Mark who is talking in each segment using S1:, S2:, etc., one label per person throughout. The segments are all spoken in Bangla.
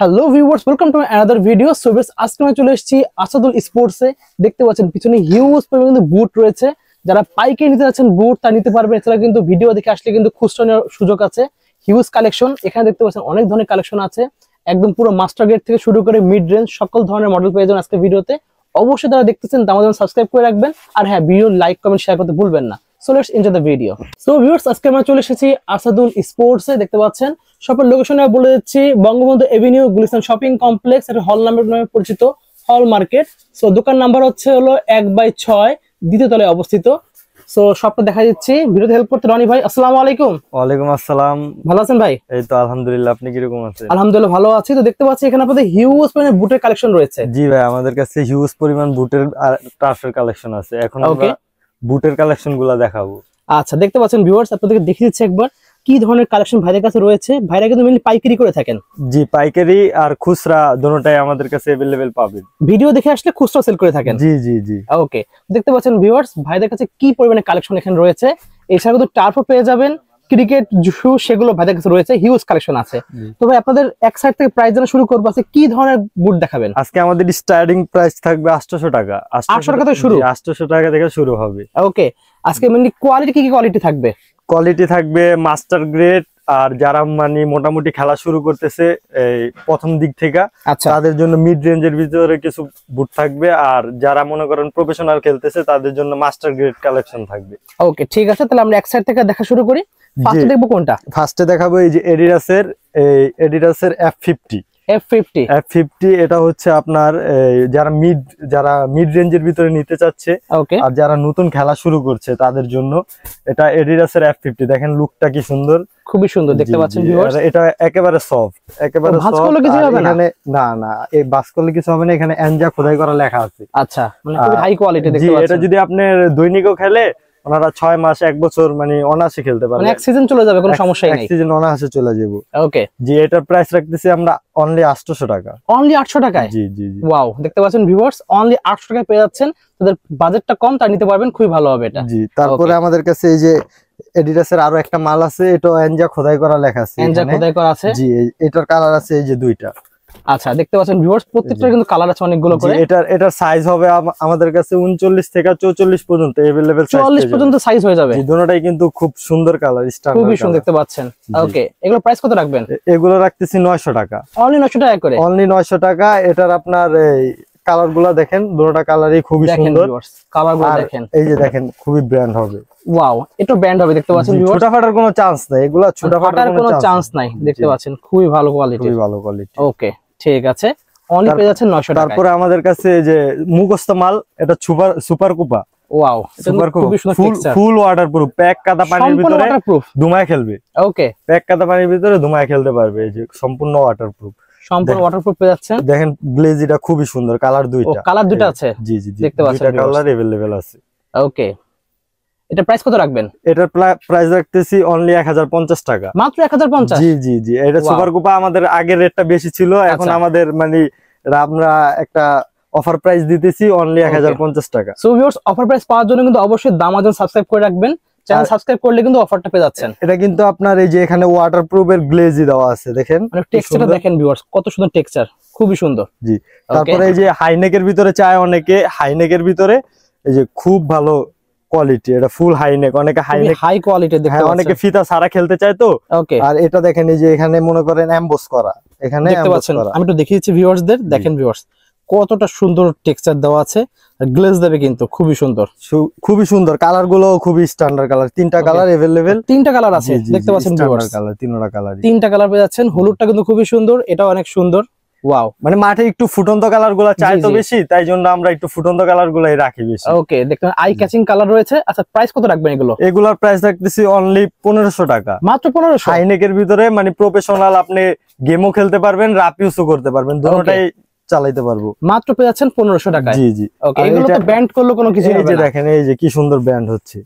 S1: Hello viewers, welcome to another video. So viewers, আজকে আমি চলে এসেছি আসাদুল স্পোর্টসে। দেখতে পাচ্ছেন পিছনে হিউজ পরিমাণে কিন্তু বুট রয়েছে। যারা পাইকারি নিতে যাচ্ছেন বুট তা নিতে পারবেন। এছাড়া কিন্তু ভিডিও দেখে আসলে কিন্তু খুচরা নেওয়ার সুযোগ আছে। হিউজ কালেকশন এখানে দেখতে পাচ্ছেন, অনেক ধরনের কালেকশন আছে। একদম পুরো মাস্টার গ্রেড থেকে শুরু করে মিড রেঞ্জ সকল ধরনের মডেল পেয়ে যাবেন আজকে ভিডিওতে। অবশ্যই যারা দেখতেছেন তার মধ্যে সাবস্ক্রাইব করে রাখবেন, আর হ্যাঁ, ভিডিও লাইক কমেন্ট শেয়ার করতে ভুলবেন না। So let's enjoy the video. So viewers, আজকে আমরা চলে এসেছি আসাদুল স্পোর্টসে। দেখতে পাচ্ছেন শপের লোকেশনে বলে দিচ্ছি, Bangabandhu Avenue, Gulistan shopping complex. এটা হল নাম্বার নামে পরিচিত, হল মার্কেট। সো দোকান নাম্বার হচ্ছে হলো 1/6, দ্বিতীয় তলায় অবস্থিত। সো শপটা দেখা দিচ্ছি। ভিডিওতে হেল্প করতে রনি ভাই, আসসালামু আলাইকুম।
S2: ওয়ালাইকুম আসসালাম।
S1: ভালো আছেন ভাই?
S2: এই তো আলহামদুলিল্লাহ, আপনি কিরকম আছেন?
S1: আলহামদুলিল্লাহ ভালো আছি। তো দেখতে পাচ্ছি এখানে আপনাদের হিউজ পরিমাণে বুটের কালেকশন রয়েছে।
S2: জি ভাই, আমাদের কাছে হিউজ পরিমাণ বুটের আর টার্ফের কালেকশন আছে। এখন আমরা বুটের কালেকশন গুলা দেখাবো।
S1: আচ্ছা, দেখতে পাচ্ছেন ভিউয়ার্স, আপনাদেরকে দেখিয়ে দিচ্ছি একবার কি ধরনের কালেকশন ভাইদের কাছে রয়েছে। ভাইরা কিন্তু মেইনলি পাইকারি করে থাকেন।
S2: জি, পাইকারি আর খুচরা দুটোটাই আমাদের কাছে अवेलेबल পাবেন।
S1: ভিডিও দেখে আসলে খুচরা সেল করে থাকেন।
S2: জি জি জি।
S1: ওকে, দেখতে পাচ্ছেন ভিউয়ার্স, ভাইদের কাছে কি পরিমাণে কালেকশন এখানে রয়েছে। এছাড়া কিন্তু টার্ফও পেয়ে যাবেন, ক্রিকেট শু সেগুলো ভাইদের কাছে রয়েছে। হিউজ কালেকশন আছে। তো ভাই, আপনাদের এক সাইড থেকে প্রাইস জানা শুরু করবো। আছে কি ধরনের বুট দেখাবেন?
S2: আজকে আমাদের স্টার্টিং প্রাইস থাকবে 800 টাকা।
S1: 800 টাকা থেকে শুরু?
S2: 800 টাকা থেকে শুরু হবে।
S1: ওকে, আজকে মেইনলি কোয়ালিটি কি কোয়ালিটি থাকবে?
S2: কোয়ালিটি থাকবে মাস্টার গ্রেড, আর যারা মানে মোটামুটি খেলা শুরু করতেছে এই প্রথম দিক থেকে,
S1: আচ্ছা,
S2: তাদের জন্য মিড রেঞ্জের ভিতরে কিছু বুট থাকবে। আর যারা মনে করেন প্রফেশনাল খেলতেছে তাদের জন্য মাস্টার গ্রেড কালেকশন থাকবে।
S1: ওকে ঠিক আছে, তাহলে আমরা এক সাইড থেকে দেখা শুরু করি। ফার্স্টে দেখবো কোনটা?
S2: ফার্স্টে দেখাবো এই যে এডিডাসের F50। এটা হচ্ছে আপনার যারা মিড রেঞ্জের ভিতরে নিতে চাচ্ছে, আর যারা নতুন খেলা শুরু করছে তাদের জন্য এটা এডিডাসের F50। দেখেন লুকটা কি সুন্দর,
S1: খুবই সুন্দর দেখতে পাচ্ছেন ভিউয়ার্স।
S2: এটা একেবারে সফট, একেবারে সফট। এখানে না এই বাস করলে কিছু হবে না, এখানে এনজা খোদাই করা লেখা আছে।
S1: আচ্ছা, মানে খুবই হাই কোয়ালিটি দেখতে পাচ্ছেন।
S2: এটা যদি আপনি দৈনিকও খেলে, ওনারা 6 মাস 1 বছর মানে অনায়াসে খেলতে পারবে।
S1: মানে এক সিজন চলে যাবে, কোনো সমস্যাই নাই।
S2: এক সিজন অনায়াসে চলে যাবে।
S1: ওকে,
S2: জি, এটার প্রাইস রাখতেছি আমরা অনলি 800 টাকা।
S1: অনলি 800 টাকায়?
S2: জি জি জি।
S1: ওয়াও, দেখতে পাচ্ছেন ভিউয়ার্স, অনলি 800 টাকায় পেয়ে যাচ্ছেন। তাদের বাজেটটা কম, তারা নিতে পারবেন, খুবই ভালো হবে এটা।
S2: জি, তারপরে আমাদের কাছে এই যে এডিডাসের আরো একটা মাল আছে, এটা এনজা খোদাই করা লেখা আছে।
S1: এনজা খোদাই করা আছে?
S2: জি, এটার কালার আছে এই যে দুইটা।
S1: আচ্ছা, দেখতে পাচ্ছেন ভিউয়ার্স, প্রত্যেকটা কিন্তু কালার আছে অনেকগুলো করে।
S2: এটার সাইজ হবে আমাদের কাছে 39 থেকে 44 পর্যন্ত अवेलेबल।
S1: 44 পর্যন্ত সাইজ হয়ে যাবে।
S2: জি, দুটোটাই কিন্তু খুব সুন্দর কালার, স্ট্যান্ডার্ড
S1: খুবই সুন্দর দেখতে পাচ্ছেন। ওকে, এগুলো প্রাইস কত রাখবেন?
S2: এগুলো রাখতেছি 900 টাকা।
S1: অনলি 900 টাকা করে?
S2: অনলি 900 টাকা। এটার আপনার এই কালারগুলো দেখেন, দুটোটা কালারই খুবই সুন্দর।
S1: কালারগুলো দেখেন,
S2: এই যে দেখেন, খুবই ব্র্যান্ড হবে।
S1: ওয়াও, এটা ব্র্যান্ড হবে দেখতে পাচ্ছেন ভিউয়ার্স।
S2: ছোটা ফাটার কোনো চান্স নাই, এগুলা ছোটা ফাটার কোনো চান্স
S1: নাই দেখতে পাচ্ছেন। খুবই ভালো কোয়ালিটি,
S2: খুবই ভালো কোয়ালিটি।
S1: ওকে ঠিক আছে, অনলি পেয়ে যাচ্ছেন 900 টাকা।
S2: তারপরে আমাদের কাছে যে মুখস্থ মাল, এটা সুপার কুপা।
S1: ওয়াও, এটা খুবই সুন্দর টেক্সচার।
S2: ফুল ওয়াটারপ্রুফ, প্যাক কাদা পানির ভিতরে ধুমায় খেলবে।
S1: ওকে,
S2: প্যাক কাদা পানির ভিতরে ধুমায় খেলতে পারবে। এই যে সম্পূর্ণ ওয়াটারপ্রুফ,
S1: সম্পূর্ণ ওয়াটারপ্রুফ পেয়ে যাচ্ছেন।
S2: দেখেন গ্লেজিটা খুবই সুন্দর, কালার দুইটা।
S1: কালার দুইটা আছে?
S2: জি জি জি,
S1: দেখতে পাচ্ছেন
S2: দুইটা কালার अवेलेबल আছে।
S1: ওকে, এটা প্রাইস কত রাখবেন?
S2: এটার প্রাইস রাখতেছি অনলি 1050 টাকা।
S1: মাত্র 1050?
S2: জি জি জি। এটা সুপার কুপা আমাদের আগের রেটটা বেশি ছিল, এখন আমাদের মানে আমরা একটা অফার প্রাইস দিতেছি অনলি 1050 টাকা।
S1: সো ভিউয়ার্স, অফার প্রাইস পাওয়ার জন্য কিন্তু অবশ্যই দামাজন সাবস্ক্রাইব করে রাখবেন। চ্যানেল সাবস্ক্রাইব করলে কিন্তু অফারটা পেয়ে যাচ্ছেন।
S2: এটা কিন্তু আপনার এই যে এখানে ওয়াটারপ্রুফের গ্লেজি দেওয়া আছে, দেখেন
S1: মানে টেক্সচারটা দেখেন ভিউয়ার্স, কত সুন্দর টেক্সচার, খুবই সুন্দর।
S2: জি, তারপরে এই যে হাইনেকের ভিতরে চায় অনেকে, হাইনেকের ভিতরে এই যে খুব ভালো কোয়ালিটি, এটা ফুল হাইনেক। অনেকে
S1: হাই কোয়ালিটি দেখতে পাচ্ছেন,
S2: অনেকে ফিতা ছাড়া খেলতে চায় তো।
S1: ওকে,
S2: আর এটা দেখেন এই যে এখানে মনে করেন এমবস করা, এখানে
S1: দেখতে পাচ্ছেন। আমি একটু দেখিয়েছি ভিউয়ার্সদের, দেখেন ভিউয়ার্স কতটা সুন্দর টেক্সচার দেওয়া আছে। গ্লেজ দেবে কিন্তু খুবই সুন্দর,
S2: খুবই সুন্দর। কালার গুলো খুবই স্ট্যান্ডার্ড কালার, তিনটা কালার अवेलेबल।
S1: তিনটা কালার আছে দেখতে পাচ্ছেন ভিউয়ার্স,
S2: কালার তিনটা কালার,
S1: তিনটা কালার পেয়ে যাচ্ছেন। হলুদটা কিন্তু খুবই সুন্দর, এটাও অনেক সুন্দর। ওয়াও,
S2: মানে মাঠে একটু ফুটন্ত কালার গুলা চাই তো বেশি, তাই জন্য আমরা একটু ফুটন্ত কালার গুলাই রাখি বেশি।
S1: ওকে, দেখেন আই ক্যাচিং কালার রয়েছে। আচ্ছা, প্রাইস কত রাখবেন এগুলো?
S2: এগুলোর প্রাইস রাখতেছি অনলি 1500 টাকা।
S1: মাত্র 1500?
S2: হাইনেকের ভিতরে মানে প্রফেশনাল, আপনি গেমও খেলতে পারবেন, রাপ ইউজও করতে পারবেন, দুটোটাই চালাইতে পারবো।
S1: মাত্র পেয়ে যাচ্ছেন 1500 টাকায়।
S2: জি জি।
S1: ওকে, এগুলো তো ব্যান্ড করলে কোনো কিছু হবে না।
S2: এই যে দেখেন, এই যে কি সুন্দর ব্যান্ড হচ্ছে,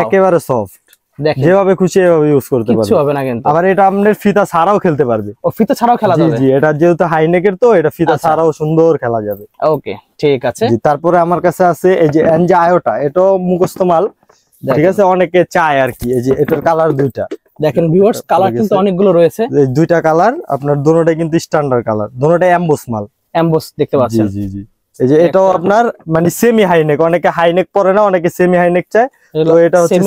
S2: একেবারে সফট।
S1: দেখেন
S2: যেভাবে খুশি এভাবে ইউজ করতে পারবে,
S1: কিছু হবে না কিন্তু।
S2: আবার এটা আপনার ফিতা ছাড়াও খেলতে পারবে।
S1: ও, ফিতা ছাড়াও খেলা যাবে?
S2: জি, এটা যেহেতু হাইনেকের তো এটা ফিতা ছাড়াও সুন্দর খেলা যাবে।
S1: ওকে ঠিক আছে।
S2: তারপরে আমার কাছে আছে এই যে এনজা আয়োটা, এটাও মুখস্থ মাল, ঠিক আছে, অনেকে চায় আর কি। এই যে এটার কালার দুইটা,
S1: দেখেন ভিউয়ার্স, কালার কিন্তু অনেকগুলো রয়েছে।
S2: এই দুইটা কালার আপনার দুটোটাই কিন্তু স্ট্যান্ডার্ড কালার, দুটোটাই এমবোস মাল।
S1: এমবোস দেখতে পাচ্ছেন।
S2: জি জি জি। এই যে এটাও আপনার মানে সেমি হাইনেক, অনেকে হাইনেক পরে না, অনেকে সেমি হাইনেক চায়, তো এটা হচ্ছে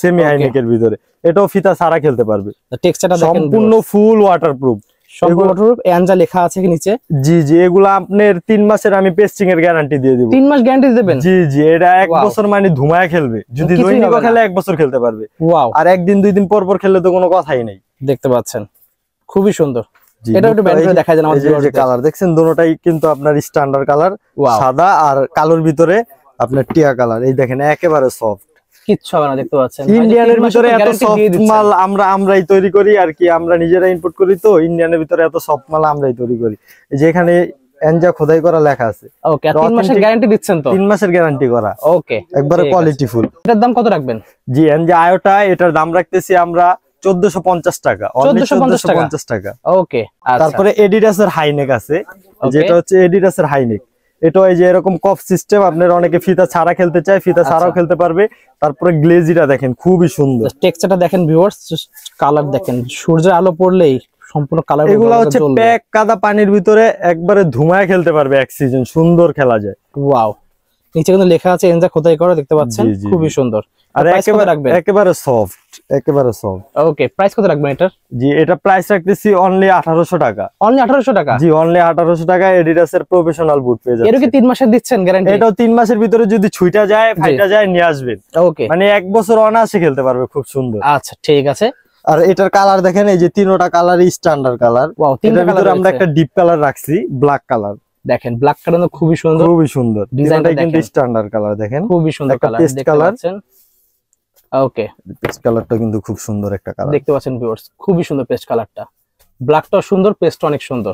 S2: সেমি হাইনেকের ভিতরে। এটাও ফিতা ছাড়া খেলতে পারবে।
S1: টেক্সচারটা দেখেন
S2: সম্পূর্ণ ফুল ওয়াটারপ্রুফ।
S1: সম্পূর্ণ ওয়াটারপ্রুফ, এনজা লেখা আছে নিচে।
S2: জি জি, এগুলো আপনার 3 মাসের আমি পেস্টিং এর গ্যারান্টি দিয়ে দেব।
S1: 3 মাস গ্যারান্টি দিবেন? জি
S2: জি, এটা 1 বছর মানে ধুমায় খেলবে, যদি দৈনিক খেলে 1 বছর খেলতে পারবে।
S1: ওয়াও।
S2: আর একদিন 2 দিন পর পর খেললে তো কোনো কথাই নাই।
S1: দেখতে পাচ্ছেন খুবই সুন্দর। এটা একটু ব্যান্ড করে দেখা যায় আমাদের।
S2: এই যে কালার দেখছেন, দুটোটাই কিন্তু আপনার স্ট্যান্ডার্ড কালার, সাদা আর কালোর ভিতরে আপনার টিয়া কালার। এই দেখেন একেবারে সফট,
S1: কিচ্ছু হবে না। দেখতে পাচ্ছেন
S2: ইন্ডিয়ানের ভিতরে এত সফট মাল আমরাই তৈরি করি আর কি, আমরা নিজেরা ইম্পোর্ট করি, তো ইন্ডিয়ানের ভিতরে এত সফট মাল আমরাই তৈরি করি। এই যে এখানে এনজা খোদাই করা লেখা আছে।
S1: ওকে, 3 মাসের গ্যারান্টি দিচ্ছেন তো?
S2: 3 মাসের গ্যারান্টি করা।
S1: ওকে,
S2: একবারে কোয়ালিটি ফুল।
S1: এটার দাম কত রাখবেন?
S2: জি, এনজা আয়োটা, এটার দাম রাখতেছি আমরা 1450 টাকা। 1450 টাকা।
S1: ওকে,
S2: তারপরে এডিডাস এর হাইনেক আছে, যেটা হচ্ছে এডিডাস এর হাইনেক। এটা এই যে এরকম কফ সিস্টেম, আপনার অনেকে ফিতা ছাড়া খেলতে চায়, ফিতা ছাড়াও খেলতে পারবে। তারপরে গ্লেজিটা দেখেন খুবই সুন্দর,
S1: টেক্সচারটা দেখেন ভিউয়ার্স, কালার দেখেন, সূর্যের আলো পড়লেই সম্পূর্ণ কালার।
S2: এগুলো হচ্ছে প্যাক কাদা পানির ভিতরে একবারে ধুমায় খেলতে পারবে, এক সিজন সুন্দর খেলা যায়।
S1: ওয়াও, নিচে কিন্তু লেখা আছে এনজা খোদাই করা, দেখতে পাচ্ছেন খুবই সুন্দর।
S2: আর একেবারে সফট, একেবারে সফট।
S1: ওকে, প্রাইস কত রাখবেন এটার?
S2: জি, এটা প্রাইস রাখতেছি অনলি 1800 টাকা।
S1: অনলি 1800 টাকা?
S2: জি, অনলি 1800 টাকা। এডিডাস এর প্রফেশনাল বুট পেয়ে যাচ্ছে।
S1: এর কি 3 মাসের দিচ্ছেন গ্যারান্টি?
S2: এটাও 3 মাসের ভিতরে যদি ছুইটা যায়, ফাইটা যায়, নিয়ে আসবেন।
S1: ওকে,
S2: মানে 1 বছর অনায়াসে খেলতে পারবে, খুব সুন্দর।
S1: আচ্ছা ঠিক আছে।
S2: আর এটার কালার দেখেন, এই যে তিনটা কালারই স্ট্যান্ডার্ড কালার।
S1: ওয়াও, তিনটা কালার।
S2: আমরা একটা ডিপ কালার রাখছি, ব্ল্যাক কালার।
S1: দেখেন ব্ল্যাক কালার খুবই সুন্দর,
S2: খুবই সুন্দর ডিজাইনটা, কিন্তু স্ট্যান্ডার্ড কালার দেখেন,
S1: খুবই সুন্দর কালার দেখতে পাচ্ছেন। ওকে,
S2: পেস্ট কালারটা কিন্তু খুব সুন্দর একটা কালার
S1: দেখতে পাচ্ছেন ভিউয়ার্স, খুবই সুন্দর পেস্ট কালারটা। ব্ল্যাকটাও সুন্দর, পেস্ট অনেক সুন্দর।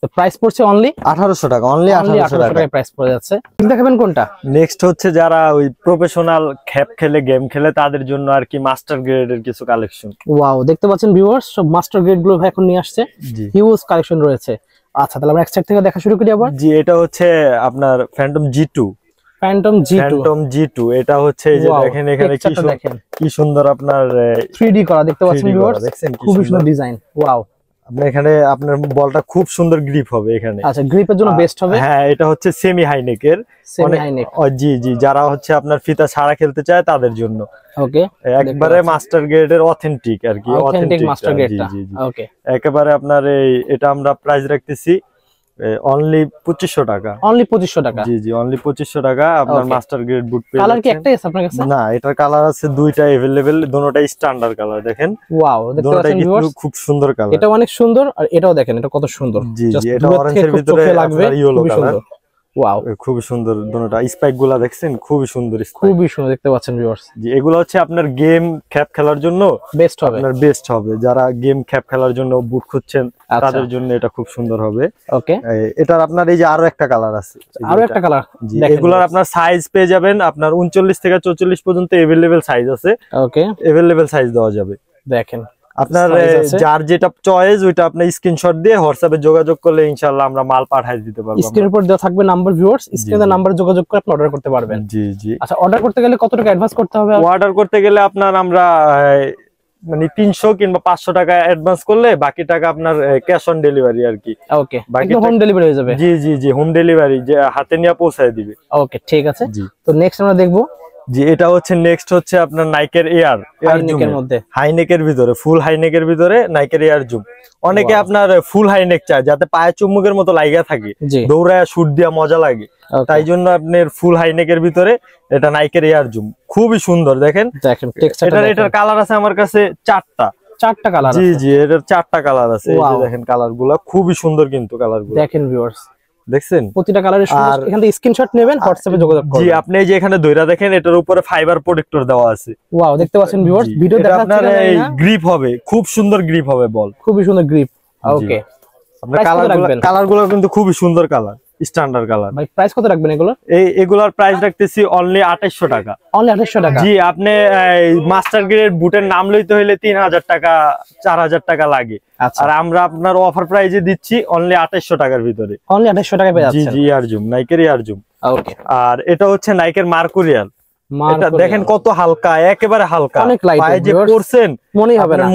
S1: তো প্রাইস পড়ছে অনলি
S2: 1800 টাকা। অনলি 1800 টাকায়
S1: প্রাইস পড়ে যাচ্ছে। দেখাবেন কোনটা?
S2: নেক্সট হচ্ছে যারা ওই প্রফেশনাল খ্যাপ খেলে, গেম খেলে, তাদের জন্য আর কি মাস্টার গ্রেডের কিছু কালেকশন।
S1: ওয়াও, দেখতে পাচ্ছেন ভিউয়ার্স, সব মাস্টার গ্রেড গুলো এখন নিয়ে আসছে, হিউজ কালেকশন রয়েছে। আচ্ছা, তাহলে আমরা এক সাইড থেকে দেখা শুরু করি আবার।
S2: জি, এটা হচ্ছে আপনার ফ্যান্টম G2।
S1: ফ্যান্টম G2,
S2: এটা হচ্ছে এই যে দেখেন এখানে কি সুন্দর আপনার
S1: 3D করা, দেখতে পাচ্ছেন ভিউয়ার্স, খুবই সুন্দর ডিজাইন। ওয়াও,
S2: আপনি এখানে আপনার বলটা খুব সুন্দর গ্রিপ হবে এখানে।
S1: আচ্ছা, গ্রিপের জন্য বেস্ট হবে।
S2: হ্যাঁ, এটা হচ্ছে সেমি হাইনেকের। জি জি, যারা হচ্ছে আপনার ফিতা ছাড়া খেলতে চায় তাদের জন্য।
S1: ওকে,
S2: একবারে মাস্টার গ্রেডের অথেন্টিক আর কি,
S1: অথেন্টিক মাস্টার গ্রেডটা। ওকে,
S2: একেবারে আপনার এটা আমরা প্রাইস রাখতেছি অনলি 2500 টাকা।
S1: অনলি 2500 টাকা?
S2: জি জি, অনলি 2500 টাকা আপনার মাস্টার গ্রেড বুট পেয়ে যাচ্ছেন।
S1: কালার কি একটাই আছে আপনার কাছে?
S2: না, এটার কালার আছে দুইটা अवेलेबल, দুটোটাই স্ট্যান্ডার্ড কালার। দেখেন
S1: ওয়াও, দেখতে পাচ্ছেন ভিউয়ার্স,
S2: খুব সুন্দর কালার।
S1: এটা অনেক সুন্দর, আর এটাও দেখেন, এটা কত সুন্দর।
S2: জি জি, এটা অরেঞ্জের ভিতরে লাগবে, ইয়েলো কালার। ওয়াও, খুব সুন্দর দুটোটা। স্পাইক গুলা দেখছেন, খুবই সুন্দর,
S1: খুবই সুন্দর দেখতে পাচ্ছেন ভিউয়ার্স।
S2: জি, এগুলো হচ্ছে আপনার গেম ক্যাপ খেলার জন্য
S1: বেস্ট হবে, আপনার
S2: বেস্ট হবে। যারা গেম ক্যাপ খেলার জন্য বুট খুঁজছেন তাদের জন্য এটা খুব সুন্দর হবে।
S1: ওকে,
S2: এটার আপনার এই যে আরো একটা কালার আছে,
S1: আরো একটা কালার।
S2: জি, এগুলোর আপনার সাইজ পেয়ে যাবেন আপনার 39 থেকে 44 পর্যন্ত अवेलेबल সাইজ আছে। ওকে, अवेलेबल সাইজ দেওয়া যাবে।
S1: দেখেন
S2: আপনার যার যেটা চয়েস ওইটা আপনি স্ক্রিনশট দিয়ে হোয়াটসঅ্যাপে যোগাযোগ করলে ইনশাআল্লাহ আমরা মাল পাঠিয়ে দিতে পারবো।
S1: স্ক্রিনের উপর দেওয়া থাকবে নাম্বার, ভিউয়ার্স স্ক্রিনে নাম্বারে যোগাযোগ করে আপনি অর্ডার করতে পারবেন।
S2: জি জি।
S1: আচ্ছা, অর্ডার করতে গেলে কত টাকা অ্যাডভান্স করতে হবে?
S2: অর্ডার করতে গেলে আপনার আমরা মানে 300 কিংবা 500 টাকা অ্যাডভান্স করলে বাকি টাকা আপনার ক্যাশ অন ডেলিভারি আর কি।
S1: ওকে, একদম হোম ডেলিভারি হয়ে যাবে?
S2: জি জি জি, হোম ডেলিভারি, যে হাতে নিয়ে পৌঁছায় দিবে।
S1: ওকে, ঠিক আছে। তো নেক্সট আমরা দেখবো।
S2: জি, এটা হচ্ছে নেক্সট হচ্ছে আপনার নাইকের এয়ার জুমের মধ্যে, হাইনেকের ভিতরে, ফুল হাইনেকের ভিতরে নাইকের এয়ার জুম। অনেকে আপনার ফুল হাইনেক চায় যাতে পায়ে চুম্বকের মতো লাগা থাকে, দৌড়ায় শুট দিয়া মজা লাগে, তাই জন্য আপনার ফুল হাইনেকের ভিতরে এটা নাইকের এয়ার জুম। খুবই সুন্দর দেখেন, এটার কালার আছে আমার কাছে 4টা কালার। জি জি, এটার 4টা কালার আছে। এই যে দেখেন কালারগুলো খুবই সুন্দর, কিন্তু কালারগুলো দেখেন ভিউয়ার্স, দেখছেন প্রতিটা কালারের সুন্দর। এখান থেকে স্ক্রিনশট নেবেন, হোয়াটসঅ্যাপে যোগাযোগ করবেন। জি, আপনি এই যে এখানে দইরা দেখেন, এটার উপরে ফাইবার প্রোটেক্টর দেওয়া আছে। ওয়াও, দেখতে পাচ্ছেন ভিউয়ার্স, ভিডিও দেখাচ্ছি আপনার এই গ্রিপ হবে, খুব সুন্দর গ্রিপ হবে বল, খুবই সুন্দর গ্রিপ। ওকে, আপনার কালারগুলো কিন্তু খুবই সুন্দর কালার, স্ট্যান্ডার্ড কালার। ভাই প্রাইস কত রাখবেন এগুলো? এগুলোর প্রাইস রাখতেছি অনলি 2800 টাকা। অনলি 2800 টাকা? জি, আপনি মাস্টার গ্রেড বুটের নাম লইতে হইলে 3000 টাকা 4000 টাকা লাগে, আর আমরা আপনার অফার প্রাইসে দিচ্ছি অনলি 2800 টাকার ভিতরে। অনলি 2800 টাকা পেয়ে যাচ্ছেন। জি জি, এয়ার জুম, নাইকের এয়ার জুম। ওকে, আর এটা হচ্ছে নাইকের মার্কুরিয়াল। এটা দেখেন কত হালকা, একেবারে হালকা,
S1: অনেক লাইট,
S2: পায়ে যে পরছেন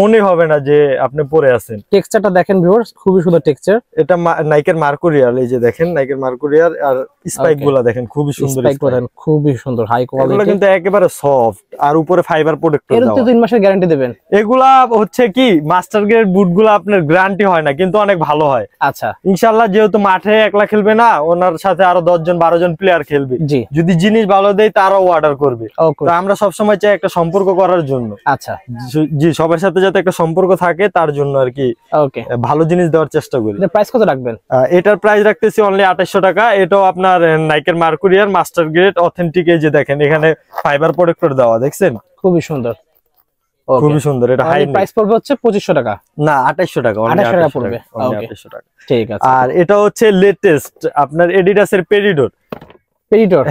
S2: মনে হবে না যে আপনি পরে আছেন।
S1: টেক্সচারটা দেখেন ভিউয়ার্স, খুবই সুন্দর টেক্সচার।
S2: এটা নাইকের মার্কুরিয়াল, এই যে দেখেন নাইকের মার্কুরিয়াল, আর স্পাইক গুলা দেখেন খুবই সুন্দর,
S1: স্পাইক দেখেন খুবই সুন্দর, হাই কোয়ালিটি,
S2: এগুলো কিন্তু একেবারে সফট, আর উপরে ফাইবার প্রোটেক্টর
S1: এর তো 3 মাসের গ্যারান্টি দিবেন।
S2: এগুলা হচ্ছে কি মাস্টার গ্রেড বুটগুলো আপনার গ্যারান্টি হয় না, কিন্তু অনেক ভালো হয়।
S1: আচ্ছা,
S2: ইনশাআল্লাহ, যেহেতু মাঠে একলা খেলবে না, ওনার সাথে আরো 10 জন 12 জন প্লেয়ার খেলবে, যদি জিনিস ভালো দেয় তারাও অর্ডার করবে। তো আমরা সবসময় চাই একটা সম্পর্ক করার জন্য।
S1: আচ্ছা
S2: জি, সবার সাথে যাতে একটা সম্পর্ক থাকে তার জন্য আর কি ভালো জিনিস দেওয়ার চেষ্টা করি।
S1: প্রাইস কত রাখবেন?
S2: এটার প্রাইস রাখতেছি অনলি 2800 টাকা। এটাও আপনার নাইকের মার্কুরিয়ার মাস্টার গ্রেড অথেন্টিক, এই যে দেখেন এখানে ফাইবার প্রোটেক্টর দেওয়া, দেখছেন
S1: খুবই সুন্দর,
S2: খুবই সুন্দর। এটা হাই
S1: প্রাইস পড়বে হচ্ছে 2500 টাকা,
S2: না 2800 টাকা,
S1: 2800 টাকা পড়বে।
S2: 2800 টাকা,
S1: ঠিক আছে।
S2: আর এটা হচ্ছে লেটেস্ট আপনার এডিডাসের পেরিডোর।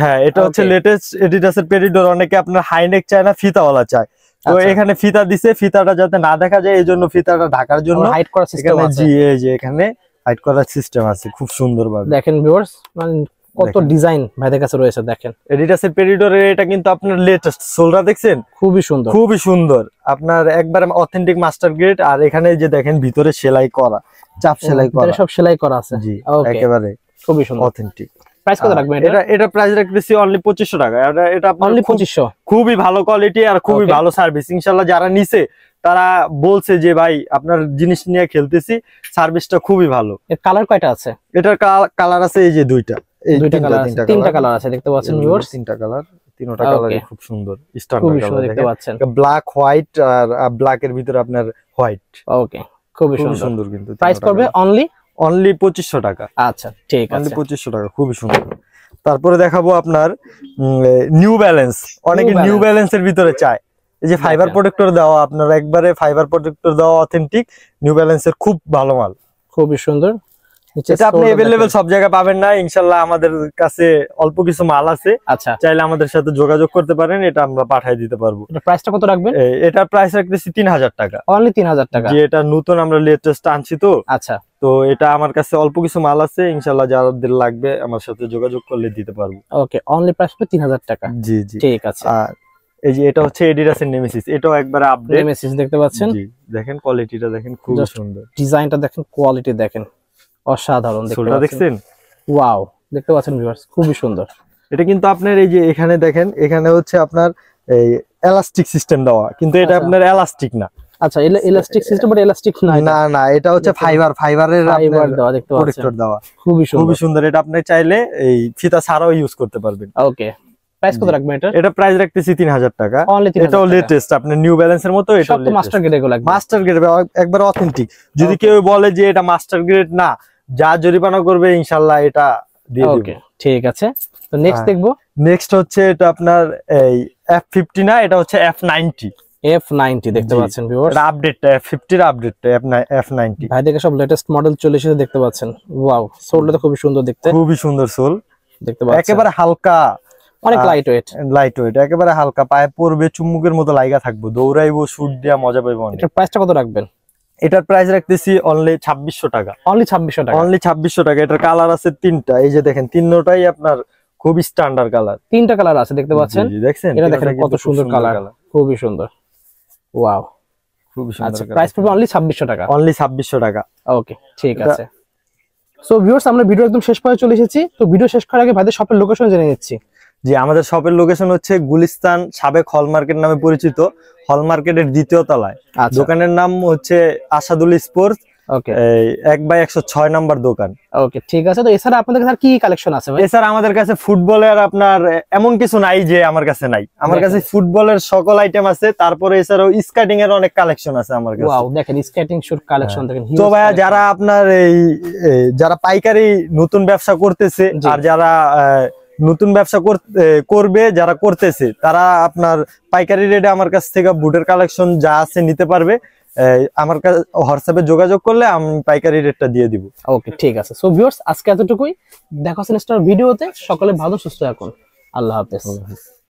S2: হ্যাঁ, এটা হচ্ছে লেটেস্ট এডিডাসের পেরিডোর। অনেকে আপনার হাইনেক চায় না, ফিতাওয়ালা চায়, তো এখানে ফিতা দিছে, ফিতাটা যাতে না দেখা যায় এই জন্য ফিতাটা ঢাকার জন্য
S1: হাইড করার সিস্টেম আছে।
S2: জি, এই যে এখানে হাইড করার সিস্টেম আছে খুব সুন্দর ভাবে।
S1: দেখেন ভিউয়ার্স, মানে কত ডিজাইন ভাইদের কাছে রয়েছে। দেখেন
S2: এডিডাসের পেরিডোরের এটা কিন্তু আপনার লেটেস্ট, সোলটা দেখছেন
S1: খুবই সুন্দর,
S2: খুবই সুন্দর, আপনার একবারে অথেন্টিক মাস্টার গ্রেড। আর এখানে যে দেখেন ভিতরে সেলাই করা, চাপ সেলাই করা,
S1: সব সেলাই করা আছে।
S2: জি, একেবারে
S1: খুবই সুন্দর,
S2: অথেন্টিক।
S1: প্রাইস কত রাখবেন এটা?
S2: এটা প্রাইস রাখতেছি অনলি 2500 টাকা। এটা
S1: অনলি 2500,
S2: খুবই ভালো কোয়ালিটি আর খুবই ভালো সার্ভিস। ইনশাআল্লাহ যারা নিছে তারা বলছে যে ভাই আপনার জিনিস নিয়ে খেলতেছি, সার্ভিসটা খুবই ভালো।
S1: এর কালার কয়টা আছে?
S2: এটার কালার আছে এই যে দুইটা, এই
S1: তিনটা কালার আছে, দেখতে পাচ্ছেন ভিউয়ার্স,
S2: তিনটা কালার, তিনটা কালারই খুব সুন্দর, স্ট্যান্ডার্ড কালার
S1: দেখতে পাচ্ছেন,
S2: ব্ল্যাক হোয়াইট, আর ব্ল্যাক এর ভিতরে আপনার হোয়াইট।
S1: ওকে, খুবই সুন্দর
S2: কিন্তু
S1: প্রাইস করবে অনলি
S2: 2500 টাকা।
S1: আচ্ছা, ঠিক আছে,
S2: অনলি 2500 টাকা, খুবই সুন্দর। তারপরে দেখাবো আপনার নিউ ব্যালেন্স। অনেকে নিউ ব্যালেন্সের ভিতরে চায়, এই যে ফাইবার প্রোটেক্টর দেওয়া, আপনার একবারে ফাইবার প্রোটেক্টর দেওয়া অথেন্টিক নিউ ব্যালেন্সের খুব ভালো মাল,
S1: খুবই সুন্দর।
S2: এটা আপনি अवेलेबल সব জায়গায় পাবেন না, ইনশাআল্লাহ আমাদের কাছে অল্প কিছু মাল আছে।
S1: আচ্ছা,
S2: চাইলে আমাদের সাথে যোগাযোগ করতে পারেন, এটা আমরা পাঠিয়ে দিতে পারবো।
S1: এটা প্রাইসটা কত রাখবেন?
S2: এটার প্রাইস রাখতেছি 3000 টাকা,
S1: অনলি 3000 টাকা।
S2: যে এটা নতুন আমরা লেটেস্ট আনছি তো।
S1: আচ্ছা,
S2: তো এটা আমার কাছে অল্প কিছু মাল আছে, ইনশাআল্লাহ যাদের লাগবে আমার সাথে যোগাযোগ করলে দিতে পারবো।
S1: ওকে, অনলি প্রাইস হবে 3000 টাকা।
S2: জি জি,
S1: ঠিক আছে।
S2: আর এই যে এটা হচ্ছে এডিডাসের নেমেসিস, এটাও একবারে আপডেট
S1: নেমেসিস, দেখতে পাচ্ছেন,
S2: জি দেখেন কোয়ালিটিটা দেখেন খুব সুন্দর,
S1: ডিজাইনটা দেখেন, কোয়ালিটি দেখেন, অসাধারণ।
S2: দেখছেন,
S1: ওয়াও, দেখতে পাচ্ছেন ভিউয়ার্স, খুবই সুন্দর।
S2: এটা কিন্তু আপনার এই যে এখানে দেখেন, এখানে হচ্ছে আপনার এই এলাস্টিক সিস্টেম দেওয়া, কিন্তু এটা আপনার এলাস্টিক না।
S1: আচ্ছা, ইলাস্টিক সিস্টেম, বাট এলাস্টিক না,
S2: না এটা হচ্ছে ফাইবারের
S1: দেওয়া, দেখতে পাচ্ছেন,
S2: প্রোটেক্টর দেওয়া,
S1: খুবই
S2: সুন্দর। এটা আপনি চাইলে এই ফিতা ছাড়াও ইউজ করতে পারবেন।
S1: ওকে, প্রাইস কত রাখবেন এটা?
S2: এটা প্রাইস রাখতেছি 3000 টাকা। এটাও লেটেস্ট, আপনার নিউ ব্যালেন্সের মতো, এটা
S1: মাস্টার গ্রেড, এগুলো
S2: মাস্টার গ্রেড, একবার অথেন্টিক। যদি কেউ বলে যে এটা মাস্টার গ্রেড না, যা জরিমানা করবে ইনশাআল্লাহ এটা দিয়ে দেব।
S1: ওকে, ঠিক আছে। তো নেক্সট দেখবো,
S2: নেক্সট হচ্ছে এটা আপনার এই F50 না, এটা হচ্ছে F90।
S1: F90 দেখতে পাচ্ছেন ভিউয়ার্স,
S2: এটা আপডেটটা, F50 এর আপডেটটা, F90
S1: ভাই দেখে সব লেটেস্ট মডেল চলে এসেছে, দেখতে পাচ্ছেন। ওয়াও, সোলটা তো খুবই সুন্দর দেখতে,
S2: খুবই সুন্দর সোল,
S1: দেখতে পাচ্ছেন,
S2: একেবারে হালকা,
S1: অনেক লাইট ওয়েট,
S2: একেবারে হালকা, পায়ে পড়বে চুম্বকের মতো লাগা থাকবো, দৌড়াইবো, শুট দিয়া মজা পাইবো।
S1: এটার প্রাইসটা কত রাখবেন?
S2: এটার প্রাইস রাখতেছি অনলি 2600 টাকা।
S1: অনলি 2600 টাকা,
S2: অনলি 2600 টাকা। এটার কালার আছে 3টা, এই যে দেখেন তিনটাই আপনার খুব স্ট্যান্ডার্ড কালার,
S1: 3টা কালার আছে, দেখতে পাচ্ছেন।
S2: দেখছেন,
S1: এটা দেখেন কত সুন্দর কালার, খুবই সুন্দর। ওয়াও,
S2: খুবই সুন্দর।
S1: আচ্ছা, প্রাইস পড়বে অনলি 2600 টাকা।
S2: অনলি 2600 টাকা।
S1: ওকে, ঠিক আছে। সো ভিউয়ার্স, আমরা ভিডিও একদম শেষ পর্যায়ে চলে এসেছি। তো ভিডিও শেষ করার আগে ভাইদের শপের লোকেশন জেনে নিচ্ছি।
S2: জি, আমাদের শপের লোকেশন হচ্ছে গুলিস্তান, সাবেক হল মার্কেট নামে পরিচিত, হল মার্কেটের 2য় তলায়। দোকানের নাম হচ্ছে আসাদুল স্পোর্টস।
S1: ওকে,
S2: 1/106 নাম্বার দোকান।
S1: ওকে, ঠিক আছে। তো এছাড়া আপনাদের কাছে কি কালেকশন আছে ভাই?
S2: এছাড়া আমাদের কাছে ফুটবলের আপনার এমন কিছু নাই যে আমার কাছে নাই, আমার কাছে ফুটবলের সকল আইটেম আছে। তারপরে এছাড়াও স্কেটিং এর অনেক কালেকশন আছে আমার কাছে।
S1: ওয়াও, দেখেন স্কেটিং শুট কালেকশন দেখেন।
S2: তো ভাইয়া, যারা আপনার এই যারা পাইকারি নতুন ব্যবসা করতেছে, আর যারা নতুন ব্যবসা করবে, যারা করতেছে, তারা আপনার পাইকারি রেটে আমার কাছ থেকে বুটের কালেকশন যা আছে নিতে পারবে। আমার কাছে হোয়াটসঅ্যাপে যোগাযোগ করলে আমি পাইকারি রেটটা দিয়ে দিব।
S1: ওকে, ঠিক আছে। সো ভিউয়ার্স, আজকে এতটুকুই, দেখা হচ্ছে নেক্সট ভিডিওতে। সকলে ভালো সুস্থ থাকুন, আল্লাহ হাফেজ।